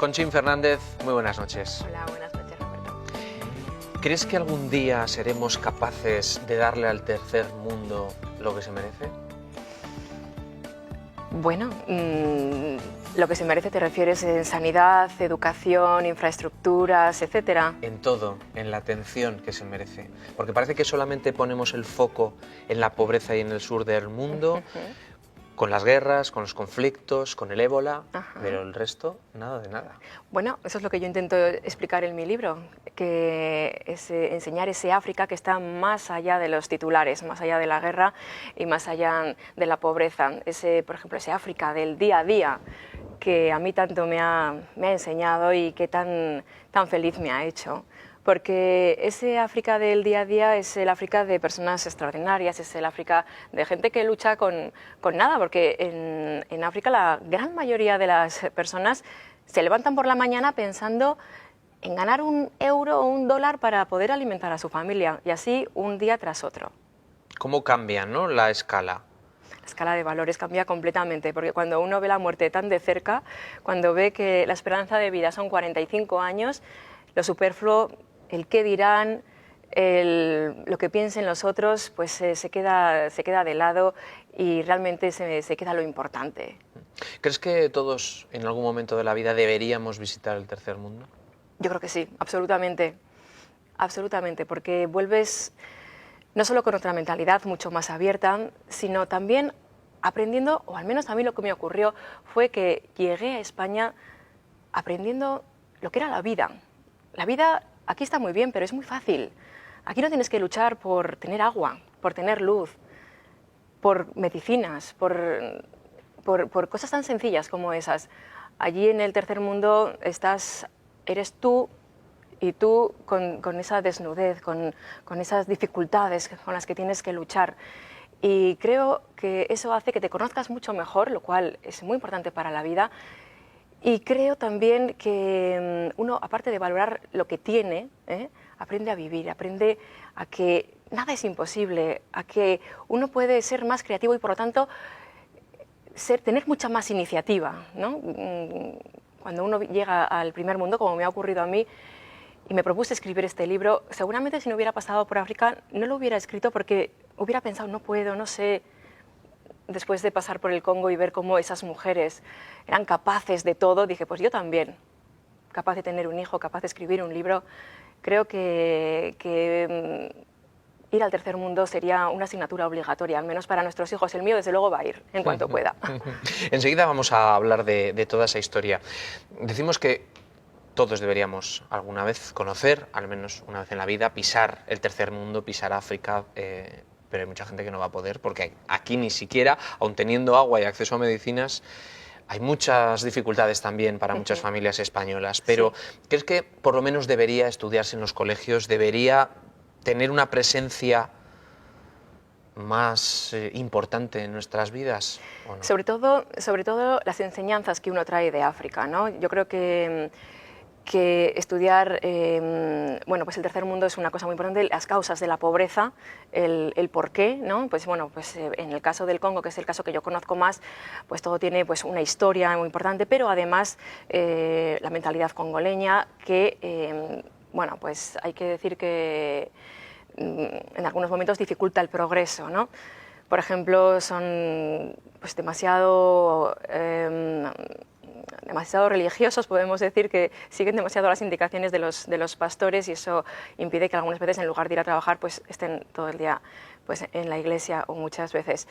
Conchín Fernández, muy buenas noches. Hola, buenas noches, Roberto. ¿Crees que algún día seremos capaces de darle al tercer mundo lo que se merece? Bueno, lo que se merece te refieres en sanidad, educación, infraestructuras, etcétera. En todo, en la atención que se merece. Porque parece que solamente ponemos el foco en la pobreza y en el sur del mundo, con las guerras, con los conflictos, con el ébola, pero el resto, nada de nada. Bueno, eso es lo que yo intento explicar en mi libro, que es enseñar ese África que está más allá de los titulares, más allá de la guerra y más allá de la pobreza. Por ejemplo, ese África del día a día que a mí tanto me ha enseñado y que tan feliz me ha hecho. Porque ese África del día a día es el África de personas extraordinarias, es el África de gente que lucha con nada, porque en África la gran mayoría de las personas se levantan por la mañana pensando en ganar €1 o $1 para poder alimentar a su familia, y así un día tras otro. ¿Cómo cambia, no, la escala? La escala de valores cambia completamente, porque cuando uno ve la muerte tan de cerca, cuando ve que la esperanza de vida son 45 años, lo superfluo, el qué dirán, lo que piensen los otros, pues se queda de lado y realmente se queda lo importante. ¿Crees que todos en algún momento de la vida deberíamos visitar el tercer mundo? Yo creo que sí, absolutamente, absolutamente, porque vuelves no solo con otra mentalidad mucho más abierta, sino también aprendiendo, o al menos a mí lo que me ocurrió fue que llegué a España aprendiendo lo que era la vida. La vida aquí está muy bien, pero es muy fácil. Aquí no tienes que luchar por tener agua, por tener luz, por medicinas, por cosas tan sencillas como esas. Allí en el tercer mundo eres tú, y tú con esa desnudez, con esas dificultades con las que tienes que luchar. Y creo que eso hace que te conozcas mucho mejor, lo cual es muy importante para la vida. Y creo también que uno, aparte de valorar lo que tiene, aprende a vivir, aprende a que nada es imposible, a que uno puede ser más creativo y, por lo tanto, tener mucha más iniciativa, ¿no? Cuando uno llega al primer mundo, como me ha ocurrido a mí, y me propuse escribir este libro, seguramente si no hubiera pasado por África no lo hubiera escrito, porque hubiera pensado, no puedo, no sé. Después de pasar por el Congo y ver cómo esas mujeres eran capaces de todo, dije, pues yo también, capaz de tener un hijo, capaz de escribir un libro. Creo que ir al tercer mundo sería una asignatura obligatoria, al menos para nuestros hijos. El mío, desde luego, va a ir en cuanto pueda. Enseguida vamos a hablar de toda esa historia. Decimos que todos deberíamos alguna vez conocer, al menos una vez en la vida, pisar el tercer mundo, pisar África, pero hay mucha gente que no va a poder, porque aquí ni siquiera, aun teniendo agua y acceso a medicinas, hay muchas dificultades también para muchas familias españolas. Pero sí, ¿crees que por lo menos debería estudiarse en los colegios, debería tener una presencia más importante en nuestras vidas, ¿o no? Sobre todo las enseñanzas que uno trae de África, ¿no? Yo creo que estudiar, bueno, pues el tercer mundo es una cosa muy importante, las causas de la pobreza, el por qué, ¿no? Pues bueno, pues en el caso del Congo, que es el caso que yo conozco más, pues todo tiene pues una historia muy importante, pero además la mentalidad congoleña que, bueno, pues hay que decir que en algunos momentos dificulta el progreso, ¿no? Por ejemplo, son pues demasiado religiosos, podemos decir, que siguen demasiado las indicaciones de los pastores, y eso impide que algunas veces, en lugar de ir a trabajar, pues estén todo el día pues en la iglesia, o muchas veces.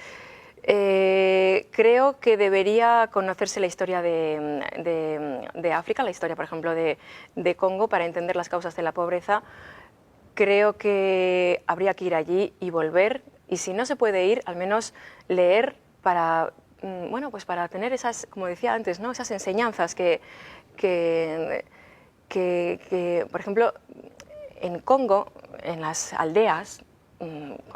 Creo que debería conocerse la historia de África, la historia, por ejemplo, de Congo, para entender las causas de la pobreza. Creo que habría que ir allí y volver, y si no se puede ir, al menos leer para, bueno, pues para tener esas, como decía antes, ¿no? Esas enseñanzas que, por ejemplo, en Congo, en las aldeas,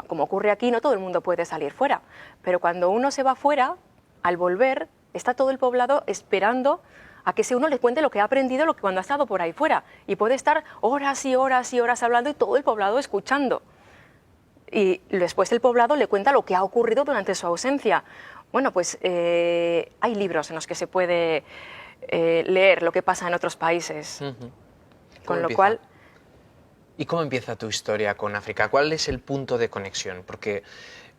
como ocurre aquí, no todo el mundo puede salir fuera, pero cuando uno se va fuera, al volver, está todo el poblado esperando a que ese uno le cuente lo que ha aprendido cuando ha estado por ahí fuera, y puede estar horas y horas y horas hablando y todo el poblado escuchando. Y después el poblado le cuenta lo que ha ocurrido durante su ausencia. Bueno, pues hay libros en los que se puede leer lo que pasa en otros países. Con lo cual... ¿Y cómo empieza tu historia con África? ¿Cuál es el punto de conexión? Porque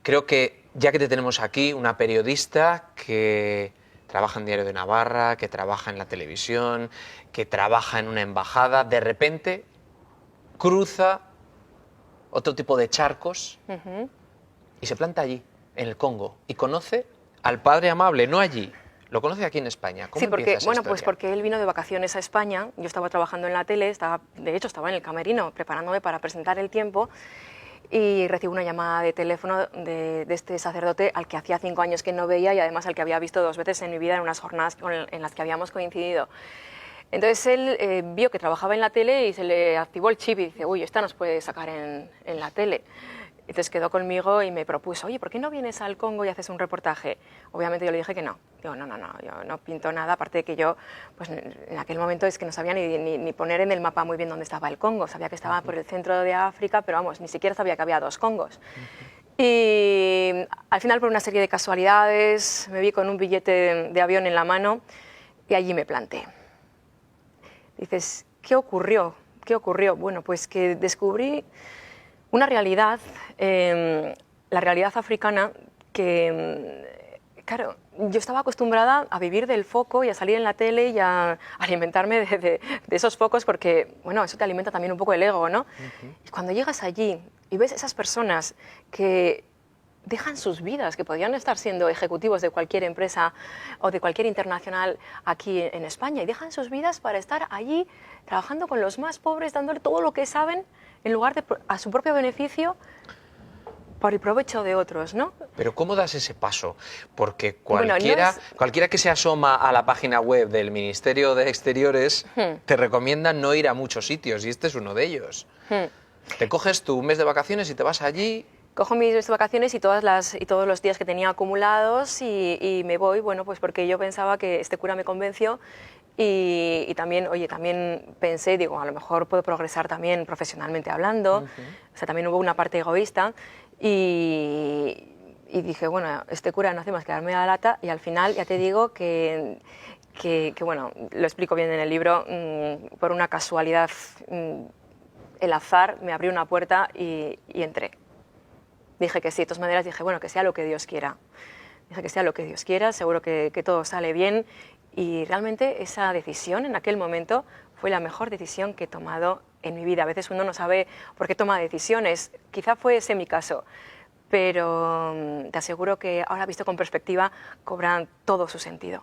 creo que, ya que te tenemos aquí, una periodista que trabaja en Diario de Navarra, que trabaja en la televisión, que trabaja en una embajada, de repente cruza otro tipo de charcos y se planta allí, en el Congo, y conoce al Padre Amable, no allí, lo conoce aquí en España. ¿Cómo sí, porque, empieza esa bueno, historia? pues porque él vino de vacaciones a España, yo estaba trabajando en la tele, de hecho estaba en el camerino preparándome para presentar El Tiempo, y recibo una llamada de teléfono de este sacerdote al que hacía 5 años que no veía y además al que había visto 2 veces en mi vida en unas jornadas en las que habíamos coincidido. Entonces él vio que trabajaba en la tele y se le activó el chip y dice, uy, esta nos puede sacar en la tele. Entonces quedó conmigo y me propuso, oye, ¿por qué no vienes al Congo y haces un reportaje? Obviamente yo le dije que no. Digo, no, yo no pinto nada, aparte de que yo, pues en aquel momento es que no sabía ni poner en el mapa muy bien dónde estaba el Congo. Sabía que estaba por el centro de África, pero vamos, ni siquiera sabía que había 2 Congos. Y al final, por una serie de casualidades, me vi con un billete de avión en la mano y allí me planté. Dices, ¿qué ocurrió? ¿Qué ocurrió? Bueno, pues que descubrí una realidad, la realidad africana, que, claro, yo estaba acostumbrada a vivir del foco y a salir en la tele y a alimentarme de esos focos porque, bueno, eso te alimenta también un poco el ego, ¿no? Y cuando llegas allí y ves esas personas que dejan sus vidas, que podrían estar siendo ejecutivos de cualquier empresa o de cualquier internacional aquí en España, y dejan sus vidas para estar allí trabajando con los más pobres, dándole todo lo que saben, en lugar de a su propio beneficio, por el provecho de otros, ¿no? Pero ¿cómo das ese paso? Porque Bueno, cualquiera que se asoma a la página web del Ministerio de Exteriores te recomienda no ir a muchos sitios y este es uno de ellos. Te coges tu mes de vacaciones y te vas allí. Cojo mis vacaciones y todos los días que tenía acumulados y me voy, bueno, pues porque yo pensaba que este cura me convenció y también, oye, también pensé, digo, a lo mejor puedo progresar también profesionalmente hablando, o sea, también hubo una parte egoísta y dije, bueno, este cura no hace más que darme la lata y al final ya te digo que bueno, lo explico bien en el libro, por una casualidad, el azar me abrió una puerta y entré. Dije que sí, de todas maneras dije, bueno, que sea lo que Dios quiera. Dije que sea lo que Dios quiera, seguro que todo sale bien. Y realmente esa decisión en aquel momento fue la mejor decisión que he tomado en mi vida. A veces uno no sabe por qué toma decisiones, quizá fue ese mi caso, pero te aseguro que ahora visto con perspectiva cobran todo su sentido.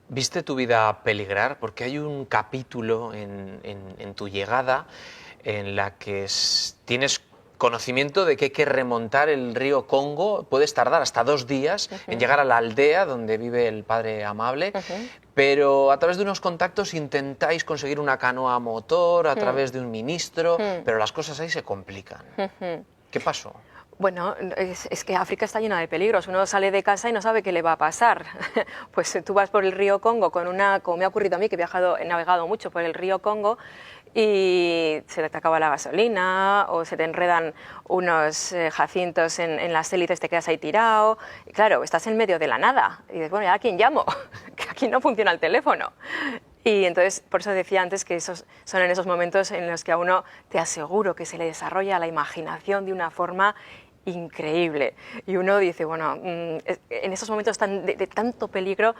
¿Viste tu vida peligrar? Porque hay un capítulo en tu llegada en la que tienes conocimiento de que hay que remontar el río Congo, puedes tardar hasta 2 días en llegar a la aldea donde vive el Padre Amable, pero a través de unos contactos intentáis conseguir una canoa a motor, a través de un ministro, pero las cosas ahí se complican. ¿Qué pasó? Bueno, es que África está llena de peligros. Uno sale de casa y no sabe qué le va a pasar. Pues tú vas por el río Congo como me ha ocurrido a mí, que he navegado mucho por el río Congo, y se te acaba la gasolina o se te enredan unos jacintos en las élites, te quedas ahí tirado. Y claro, estás en medio de la nada. Y dices, bueno, ¿y a quién llamo? Que aquí no funciona el teléfono. Y entonces, por eso decía antes que son en esos momentos en los que a uno te aseguro que se le desarrolla la imaginación de una forma increíble. Y uno dice, bueno, en esos momentos de tanto peligro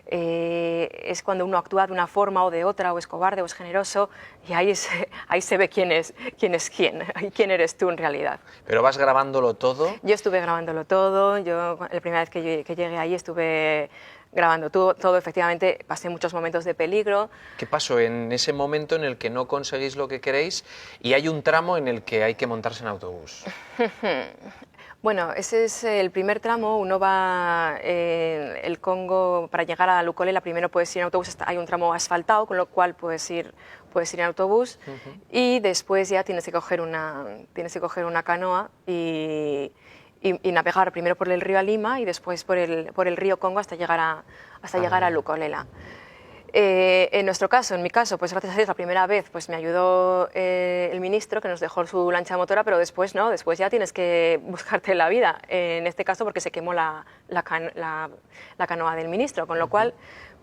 es cuando uno actúa de una forma o de otra, o es cobarde o es generoso, y ahí se ve quién es quién y quién eres tú en realidad. ¿Pero vas grabándolo todo? Yo estuve grabándolo todo, la primera vez que llegué ahí estuve grabando todo, efectivamente pasé muchos momentos de peligro. ¿Qué pasó en ese momento en el que no conseguís lo que queréis y hay un tramo en el que hay que montarse en autobús? Bueno, ese es el primer tramo, uno va el Congo, para llegar a Lukolela primero puedes ir en autobús, hay un tramo asfaltado, con lo cual puedes ir en autobús y después ya tienes que coger una canoa y navegar primero por el río Lima y después por el río Congo hasta llegar a Lukolela. En nuestro caso, en mi caso, pues gracias a Dios la primera vez pues me ayudó el ministro que nos dejó su lancha motora, pero después no, después ya tienes que buscarte la vida, en este caso porque se quemó la canoa del ministro, con lo cual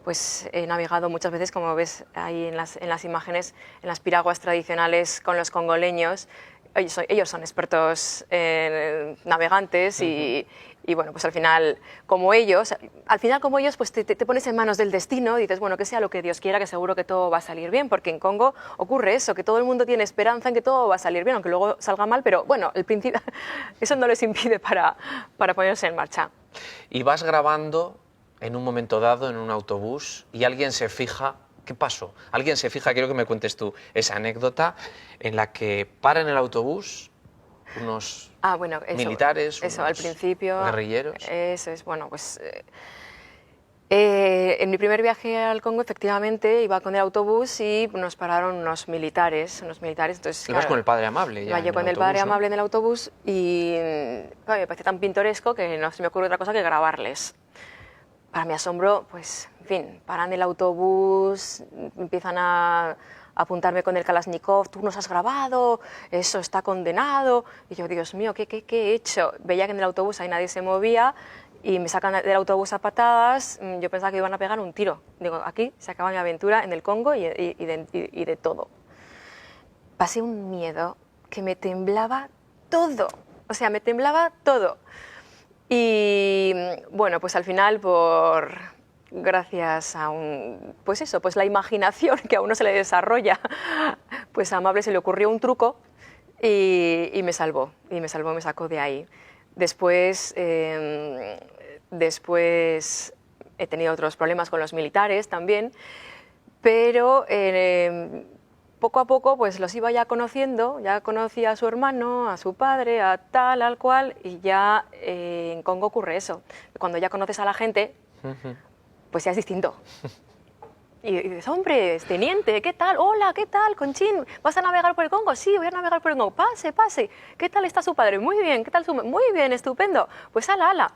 pues he navegado muchas veces, como ves ahí en las imágenes, en las piraguas tradicionales con los congoleños. Ellos son expertos navegantes y bueno, pues al final como ellos, pues te pones en manos del destino y dices, bueno, que sea lo que Dios quiera, que seguro que todo va a salir bien, porque en Congo ocurre eso, que todo el mundo tiene esperanza en que todo va a salir bien, aunque luego salga mal, pero bueno, eso no les impide para ponerse en marcha. Y vas grabando en un momento dado en un autobús y alguien se fija. ¿Qué pasó? Alguien se fija, quiero que me cuentes tú esa anécdota en la que paran el autobús unos militares, eso al principio, guerrilleros. Eso es, bueno, pues en mi primer viaje al Congo efectivamente iba con el autobús y nos pararon unos militares, entonces ibas con el Padre Amable. Iba yo con el Padre Amable en el autobús y claro, me pareció tan pintoresco que no se me ocurre otra cosa que grabarles. Para mi asombro, pues, en fin, paran el autobús, empiezan a apuntarme con el Kalashnikov, tú nos has grabado, eso está condenado. Y yo, Dios mío, ¿qué he hecho? Veía que en el autobús ahí nadie se movía y me sacan del autobús a patadas. Yo pensaba que iban a pegar un tiro. Digo, aquí se acaba mi aventura en el Congo y de todo. Pasé un miedo que me temblaba todo, o sea, me temblaba todo. Y bueno, pues al final, gracias a pues la imaginación que a uno se le desarrolla, pues a Amable se le ocurrió un truco y me salvó, me sacó de ahí. Después he tenido otros problemas con los militares también, pero poco a poco pues los iba ya conociendo, ya conocía a su hermano, a su padre, a tal, al cual, y ya en Congo ocurre eso. Cuando ya conoces a la gente, pues ya es distinto. Y dices, hombre, teniente, ¿qué tal? Hola, ¿qué tal, Conchín? ¿Vas a navegar por el Congo? Sí, voy a navegar por el Congo. Pase, pase. ¿Qué tal está su padre? Muy bien. ¿Qué tal su madre? Muy bien, estupendo. Pues ala.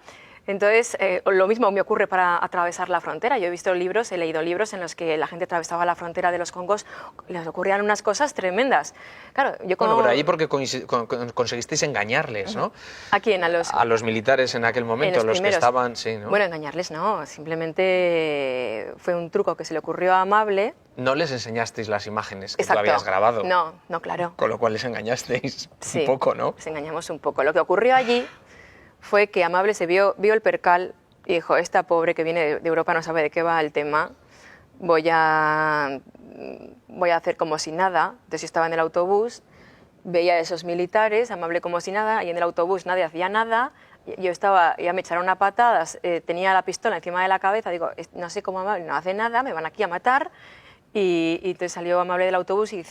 Entonces, lo mismo me ocurre para atravesar la frontera. Yo he leído libros en los que la gente atravesaba la frontera de los Congos, les ocurrían unas cosas tremendas. Claro, yo como... Bueno, pero ahí porque conseguisteis engañarles, ¿no? ¿A quién? A los militares en aquel momento, los que estaban, sí, ¿no? Bueno, engañarles no, simplemente fue un truco que se le ocurrió a Amable. No les enseñasteis las imágenes que Exacto. tú habías grabado. No, claro. Con lo cual les engañasteis sí, un poco, ¿no? Les engañamos un poco. Lo que ocurrió allí fue que Amable vio el percal y dijo, esta pobre que viene de Europa no sabe de qué va el tema, voy a hacer como si nada. Entonces yo estaba en el autobús, veía a esos militares, Amable como si nada, y en el autobús nadie hacía nada, yo estaba, ya me echaron a patadas, tenía la pistola encima de la cabeza, digo, no sé cómo Amable no hace nada, me van aquí a matar, y entonces salió Amable del autobús y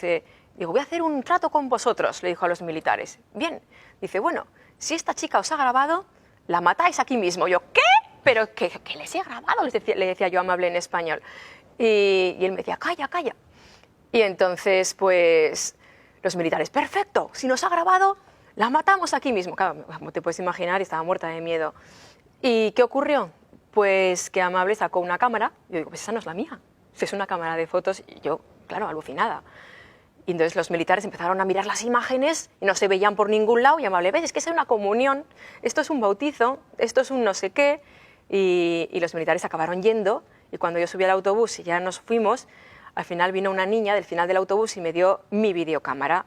digo, voy a hacer un trato con vosotros, le dijo a los militares. Bien, dice, bueno, si esta chica os ha grabado, la matáis aquí mismo. Yo, ¿qué? ¿Pero qué les he grabado? Le decía yo Amable en español. Y él me decía, calla. Y entonces, pues, los militares, perfecto, si nos ha grabado, la matamos aquí mismo. Claro, como te puedes imaginar, estaba muerta de miedo. ¿Y qué ocurrió? Pues que Amable sacó una cámara. Yo digo, pues esa no es la mía. Es una cámara de fotos. Y yo, claro, alucinada. Y entonces los militares empezaron a mirar las imágenes y no se veían por ningún lado. Y Amable, ves, es que es una comunión, esto es un bautizo, esto es un no sé qué. Y los militares acabaron yendo. Y cuando yo subí al autobús y ya nos fuimos, al final vino una niña del final del autobús y me dio mi videocámara.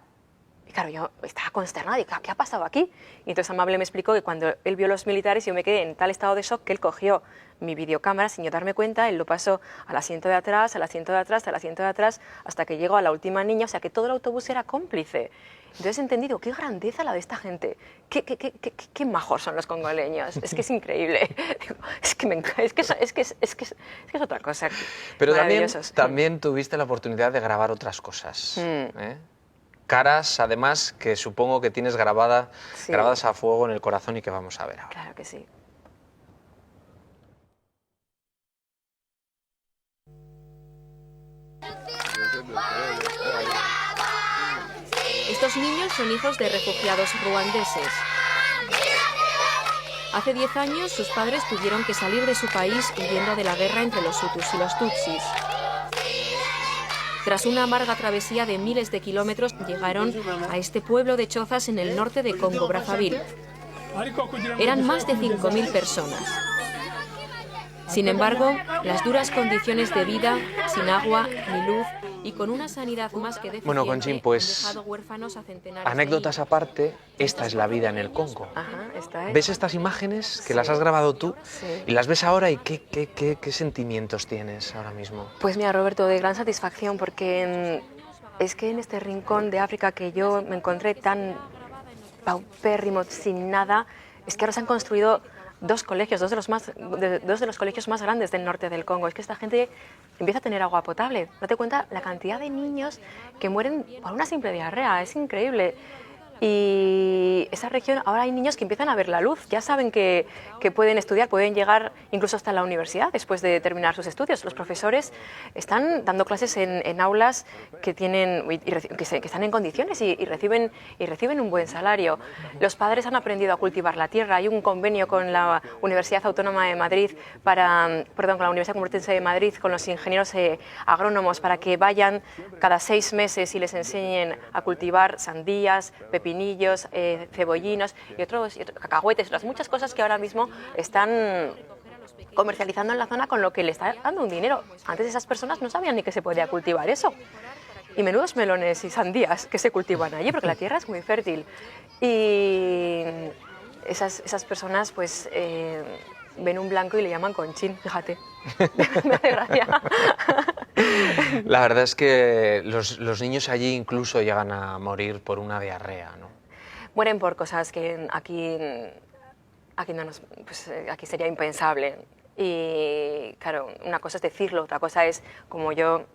Y claro, yo estaba consternada y dije, ¿qué ha pasado aquí? Y entonces Amable me explicó que cuando él vio a los militares yo me quedé en tal estado de shock que él cogió mi videocámara sin yo darme cuenta, él lo pasó al asiento de atrás, al asiento de atrás, al asiento de atrás, hasta que llegó a la última niña, o sea que todo el autobús era cómplice. Entonces he entendido, qué grandeza la de esta gente, qué majos son los congoleños, es que es increíble, es que es otra cosa. Pero también tuviste la oportunidad de grabar otras cosas, caras, además, que supongo que tienes grabadas a fuego en el corazón y que vamos a ver ahora. Claro que sí. Estos niños son hijos de refugiados ruandeses. Hace 10 años sus padres tuvieron que salir de su país huyendo de la guerra entre los hutus y los tutsis. Tras una amarga travesía de miles de kilómetros, llegaron a este pueblo de chozas en el norte de Congo-Brazzaville. Eran más de 5.000 personas. Sin embargo, las duras condiciones de vida, sin agua ni luz y con una sanidad más que deficiente, Bueno, Conchín, pues, han dejado huérfanos a centenares anécdotas de niños. aparte, esta es la vida en el Congo. Ajá, esta es. ¿Ves estas imágenes que Sí. las has grabado tú Sí. y las ves ahora y qué sentimientos tienes ahora mismo? Pues mira, Roberto, de gran satisfacción porque es que en este rincón de África que yo me encontré tan paupérrimo, sin nada, es que ahora se han construido dos colegios, dos de los colegios más grandes del norte del Congo. Es que esta gente empieza a tener agua potable. Date cuenta la cantidad de niños que mueren por una simple diarrea, es increíble. Y esa región, ahora hay niños que empiezan a ver la luz, ya saben que pueden estudiar, pueden llegar incluso hasta la universidad después de terminar sus estudios. Los profesores están dando clases en aulas que están en condiciones y reciben un buen salario. Los padres han aprendido a cultivar la tierra. Hay un convenio con la Universidad Autónoma de Madrid, con la Universidad Complutense de Madrid, con los ingenieros agrónomos para que vayan cada 6 meses y les enseñen a cultivar sandías, pepinillos, cebollinos y otros cacahuetes, otras muchas cosas que ahora mismo están comercializando en la zona, con lo que le está dando un dinero. Antes esas personas no sabían ni que se podía cultivar eso. Y menudos melones y sandías que se cultivan allí, porque la tierra es muy fértil. Y esas personas pues ven un blanco y le llaman Conchín, fíjate. Me hace gracia. La verdad es que los niños allí incluso llegan a morir por una diarrea, ¿no? Mueren por cosas que aquí sería impensable. Y claro, una cosa es decirlo, otra cosa es, como yo,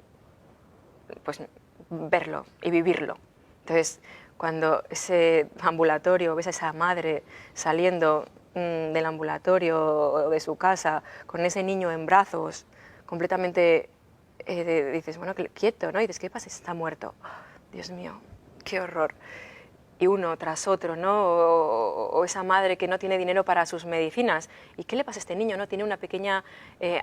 pues verlo y vivirlo. Entonces, cuando ese ambulatorio, ves a esa madre saliendo del ambulatorio o de su casa con ese niño en brazos, completamente, dices, bueno, quieto, ¿no? Y dices, ¿qué pasa? Está muerto. Dios mío, qué horror. Y uno tras otro, ¿no? O esa madre que no tiene dinero para sus medicinas. ¿Y qué le pasa a este niño? ¿No? Tiene una pequeña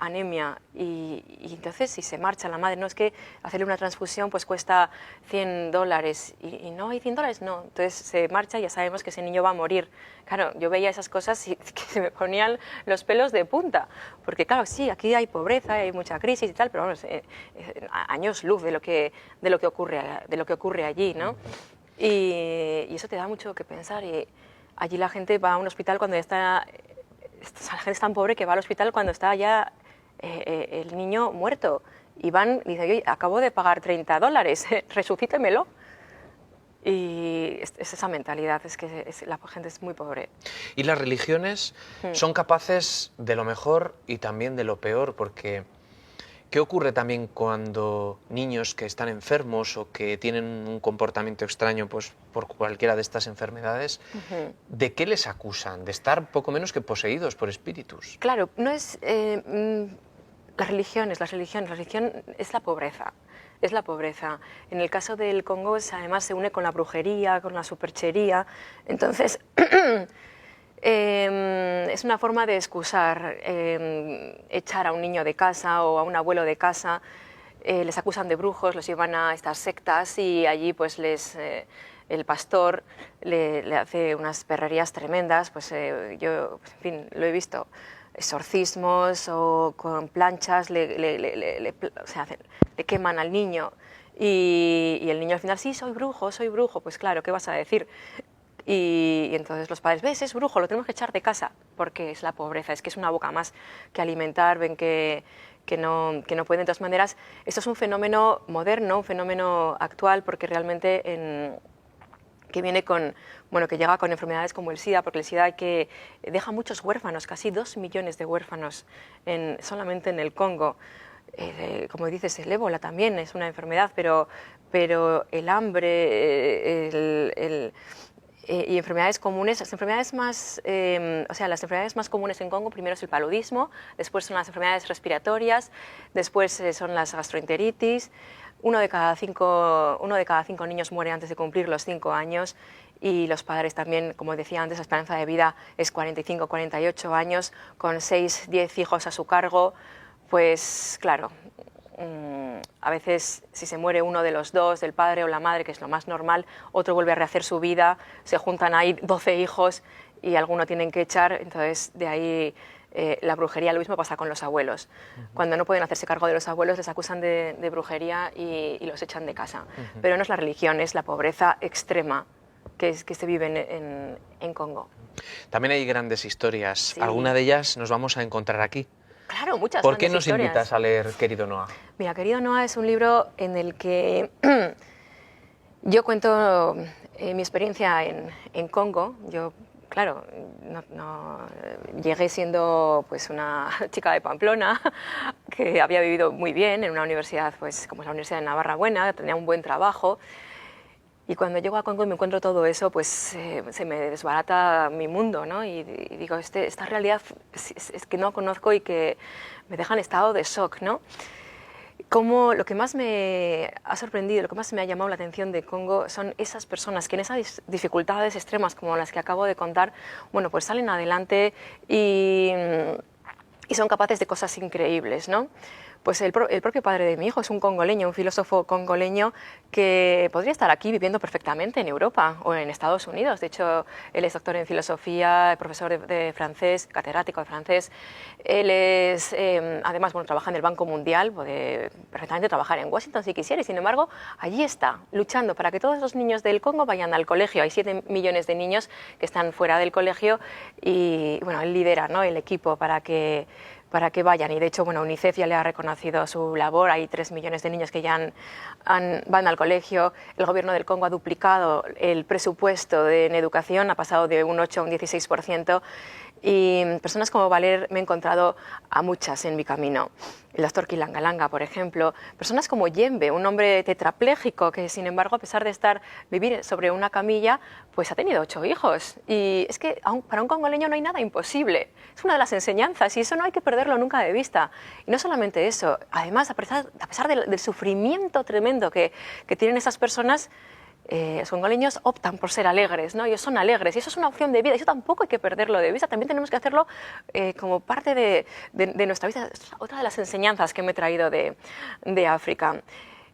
anemia. Y entonces, si se marcha la madre, no es que hacerle una transfusión pues cuesta $100. ¿Y no hay $100? No. Entonces se marcha y ya sabemos que ese niño va a morir. Claro, yo veía esas cosas y que se me ponían los pelos de punta. Porque claro, sí, aquí hay pobreza, hay mucha crisis y tal, pero vamos, años luz de lo que ocurre allí, ¿no? Y eso te da mucho que pensar. Y allí la gente va a un hospital cuando ya la gente es tan pobre que va al hospital cuando está ya el niño muerto. Y van y dicen, oye, acabo de pagar $30, resucítemelo. Y es esa mentalidad, es que la gente es muy pobre. Y las religiones son capaces de lo mejor y también de lo peor, porque ¿qué ocurre también cuando niños que están enfermos o que tienen un comportamiento extraño pues, por cualquiera de estas enfermedades, ¿de qué les acusan? De estar poco menos que poseídos por espíritus. Claro, no es la religión es la pobreza. Es la pobreza. En el caso del Congo, además, se une con la brujería, con la superchería. Entonces, es una forma de excusar echar a un niño de casa o a un abuelo de casa. Les acusan de brujos, los llevan a estas sectas y allí pues el pastor le hace unas perrerías tremendas. Pues yo, en fin, lo he visto. Exorcismos o con planchas le queman al niño y el niño al final, sí, soy brujo, pues claro, ¿qué vas a decir? Y entonces los padres, ves, es brujo, lo tenemos que echar de casa, porque es la pobreza, es que es una boca más que alimentar, ven que no pueden. De todas maneras, esto es un fenómeno moderno, un fenómeno actual, porque realmente que viene que llega con enfermedades como el SIDA, porque el SIDA deja muchos huérfanos, casi 2 millones de huérfanos solamente en el Congo. Como dices, el ébola también es una enfermedad, pero el hambre, y enfermedades comunes, las enfermedades más comunes en Congo, primero es el paludismo, después son las enfermedades respiratorias, después son las gastroenteritis. Uno de cada cinco niños muere antes de cumplir los 5 años y los padres también, como decía antes, la esperanza de vida es 45, 48 años, con 6, 10 hijos a su cargo. Pues claro, A veces, si se muere uno de los dos, del padre o la madre, que es lo más normal, otro vuelve a rehacer su vida, se juntan ahí 12 hijos y alguno tienen que echar, entonces de ahí la brujería. Lo mismo pasa con los abuelos. Cuando no pueden hacerse cargo de los abuelos, les acusan de brujería y los echan de casa. Pero no es la religión, es la pobreza extrema que se vive en Congo. También hay grandes historias. Sí. ¿Alguna de ellas nos vamos a encontrar aquí? Claro, muchas. ¿Por qué grandes nos historias. invitas a leer Querido Noah? Mira, Querido Noah es un libro en el que yo cuento mi experiencia en Congo. Yo, claro, llegué siendo pues una chica de Pamplona que había vivido muy bien en una universidad, pues como es la Universidad de Navarra Buena, tenía un buen trabajo. Y cuando llego a Congo y me encuentro todo eso, pues se me desbarata mi mundo, ¿no? Y digo, esta realidad es que no conozco y que me deja en estado de shock, ¿no? Como lo que más me ha sorprendido, lo que más me ha llamado la atención de Congo son esas personas que en esas dificultades extremas como las que acabo de contar, bueno, pues salen adelante y son capaces de cosas increíbles, ¿no? Pues el propio padre de mi hijo es un congoleño, un filósofo congoleño que podría estar aquí viviendo perfectamente en Europa o en Estados Unidos. De hecho, él es doctor en filosofía, profesor de francés, catedrático de francés. Él es, además, bueno, trabaja en el Banco Mundial, puede perfectamente trabajar en Washington si quisiera, y sin embargo, allí está, luchando para que todos los niños del Congo vayan al colegio. Hay 7 millones de niños que están fuera del colegio y, bueno, él lidera, ¿no?, el equipo para que vayan, y de hecho, bueno, UNICEF ya le ha reconocido su labor. Hay 3 millones de niños que ya van al colegio. El gobierno del Congo ha duplicado el presupuesto en educación, ha pasado de un 8 a un 16%, y personas como Valer me he encontrado a muchas en mi camino. El doctor Kilangalanga, por ejemplo, personas como Yembe, un hombre tetrapléjico que, sin embargo, a pesar de vivir sobre una camilla, pues ha tenido 8 hijos. Y es que para un congoleño no hay nada imposible. Es una de las enseñanzas y eso no hay que perderlo nunca de vista. Y no solamente eso, además, a pesar del sufrimiento tremendo que tienen esas personas, los congoleños optan por ser alegres, ¿no? Ellos son alegres y eso es una opción de vida. Eso tampoco hay que perderlo de vista. También tenemos que hacerlo como parte de nuestra vida. Es otra de las enseñanzas que me he traído de África.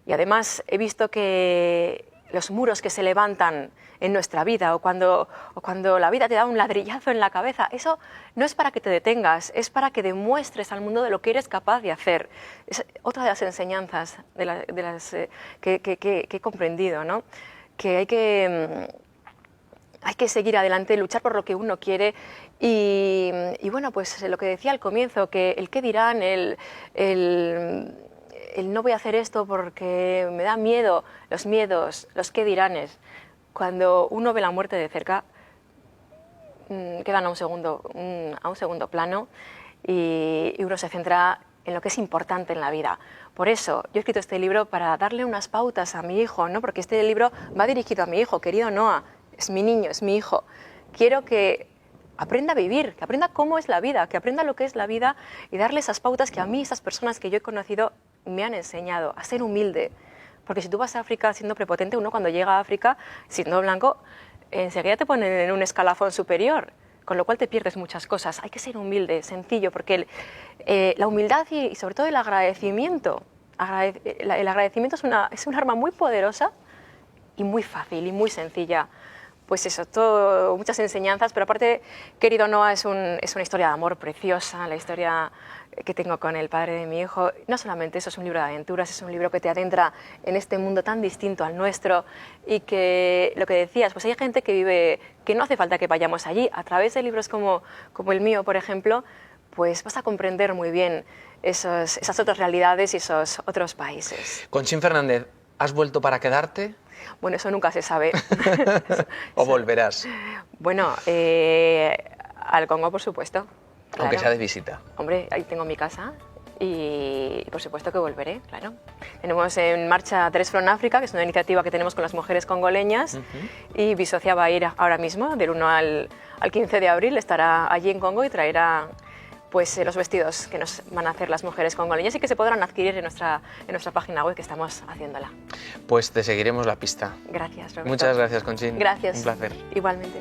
Y además he visto que los muros que se levantan en nuestra vida o cuando la vida te da un ladrillazo en la cabeza, eso no es para que te detengas, es para que demuestres al mundo de lo que eres capaz de hacer. Es otra de las enseñanzas que he comprendido, ¿no? Que hay que seguir adelante, luchar por lo que uno quiere y bueno, pues lo que decía al comienzo, que el qué dirán, el no voy a hacer esto porque me da miedo, los miedos, los qué diranes, cuando uno ve la muerte de cerca, quedan a un segundo plano y uno se centra en lo que es importante en la vida. Por eso yo he escrito este libro para darle unas pautas a mi hijo, ¿no? Porque este libro va dirigido a mi hijo. Querido Noah, es mi niño, es mi hijo. Quiero que aprenda a vivir, que aprenda cómo es la vida, que aprenda lo que es la vida y darle esas pautas que a mí, esas personas que yo he conocido, me han enseñado a ser humilde. Porque si tú vas a África siendo prepotente, uno cuando llega a África, siendo blanco, enseguida te ponen en un escalafón superior, con lo cual te pierdes muchas cosas. Hay que ser humilde, sencillo, porque la humildad y sobre todo el agradecimiento, el agradecimiento es un arma muy poderosa y muy fácil y muy sencilla. Pues eso, muchas enseñanzas, pero aparte, Querido Noah es una historia de amor preciosa, la historia que tengo con el padre de mi hijo. No solamente eso, es un libro de aventuras, es un libro que te adentra en este mundo tan distinto al nuestro y que, lo que decías, pues hay gente que vive, que no hace falta que vayamos allí. A través de libros como el mío, por ejemplo, pues vas a comprender muy bien esas otras realidades y esos otros países. Conchín Fernández, ¿has vuelto para quedarte? Bueno, eso nunca se sabe. ¿O volverás? Bueno, al Congo, por supuesto. Claro. Aunque sea de visita. Hombre, ahí tengo mi casa y por supuesto que volveré, claro. Tenemos en marcha 3 From Africa, que es una iniciativa que tenemos con las mujeres congoleñas, y Bisocia va a ir ahora mismo, del 1 al 15 de abril, estará allí en Congo y traerá pues los vestidos que nos van a hacer las mujeres congoleñas y que se podrán adquirir en nuestra página web, que estamos haciéndola. Pues te seguiremos la pista. Gracias, Roberto. Muchas gracias, Conchín. Gracias. Un placer. Igualmente.